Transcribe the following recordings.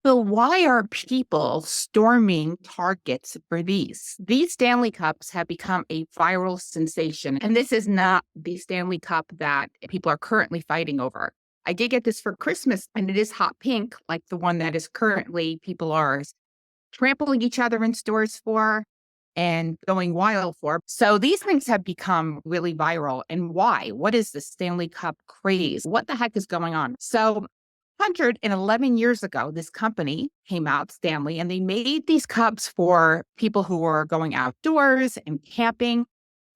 So why are people storming Targets for these? These Stanley Cups have become a viral sensation, and this is not the Stanley Cup that people are currently fighting over. I did get this for Christmas, and it is hot pink, like the one that is currently people are trampling each other in stores for and going wild for. So these things have become really viral. And why? What is the Stanley Cup craze? What the heck is going on? So 111 years ago, this company came out, Stanley, and they made these cups for people who were going outdoors and camping.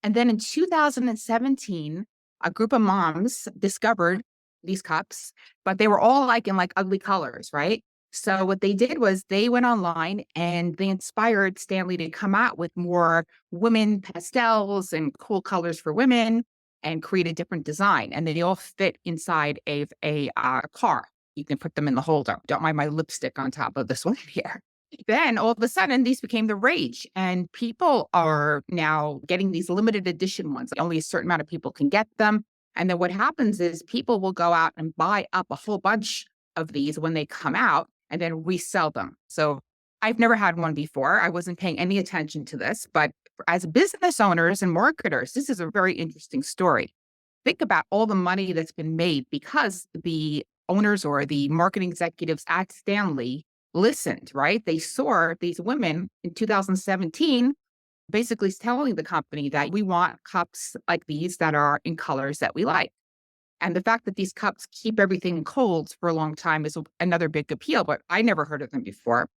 And then in 2017, a group of moms discovered these cups, but they were all like in like ugly colors, right? So what they did was they went online and they inspired Stanley to come out with more women pastels and cool colors for women and create a different design. And they all fit inside a car. You can put them in the holder. Don't mind my lipstick on top of this one here. Then all of a sudden, these became the rage, and people are now getting these limited edition ones. Only a certain amount of people can get them. And then what happens is people will go out and buy up a whole bunch of these when they come out and then resell them. So I've never had one before. I wasn't paying any attention to this, but as business owners and marketers, this is a very interesting story. Think about all the money that's been made because the owners or the marketing executives at Stanley listened, right? They saw these women in 2017 basically telling the company that we want cups like these that are in colors that we like. And the fact that these cups keep everything cold for a long time is another big appeal, but I never heard of them before.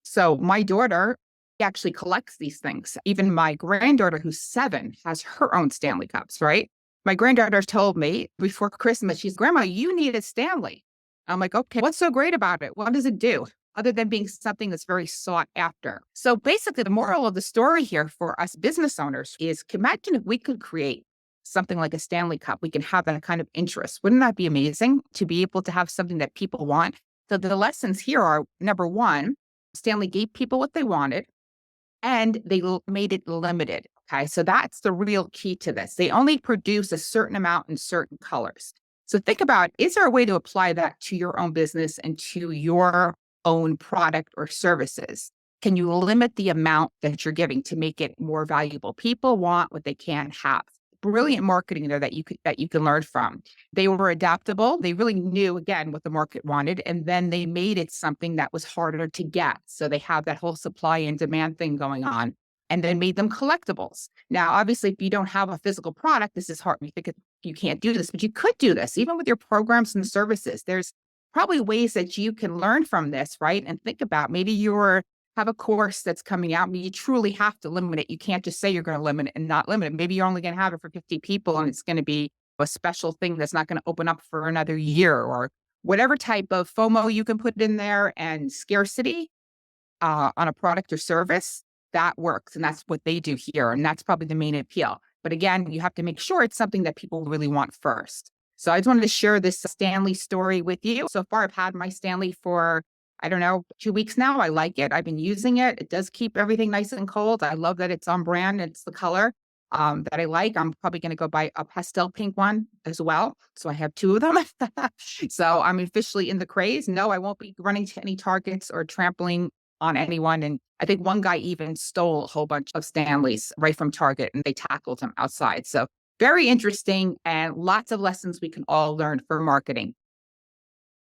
So my daughter actually collects these things. Even my granddaughter, who's 7, has her own Stanley cups, right? My granddaughter told me before Christmas, she's, Grandma, you need a Stanley. I'm like, okay, what's so great about it? What does it do? Other than being something that's very sought after. So basically, the moral of the story here for us business owners is imagine if we could create something like a Stanley Cup. We can have that kind of interest. Wouldn't that be amazing to be able to have something that people want? So the lessons here are, number one, Stanley gave people what they wanted and they made it limited. Okay. So that's the real key to this. They only produce a certain amount in certain colors. So think about, is there a way to apply that to your own business and to your own product or services? Can you limit the amount that you're giving to make it more valuable? People want what they can have. Brilliant marketing there that you can learn from. They were adaptable. They really knew again what the market wanted, and then they made it something that was harder to get. So they have that whole supply and demand thing going on, and then made them collectibles. Now, obviously, if you don't have a physical product, this is hard. You think you can't do this, but you could do this even with your programs and services. There's probably ways that you can learn from this, right? And think about maybe have a course that's coming out, but you truly have to limit it. You can't just say you're going to limit it and not limit it. Maybe you're only going to have it for 50 people and it's going to be a special thing that's not going to open up for another year, or whatever type of FOMO you can put in there and scarcity on a product or service, that works. And that's what they do here. And that's probably the main appeal. But again, you have to make sure it's something that people really want first. So I just wanted to share this Stanley story with you. So far, I've had my Stanley for, I don't know, 2 weeks now. I like it. I've been using it. It does keep everything nice and cold. I love that it's on brand. It's the color that I like. I'm probably going to go buy a pastel pink one as well. So I have 2 of them. So I'm officially in the craze. No, I won't be running to any Targets or trampling on anyone. And I think one guy even stole a whole bunch of Stanleys right from Target and they tackled him outside. So very interesting and lots of lessons we can all learn for marketing.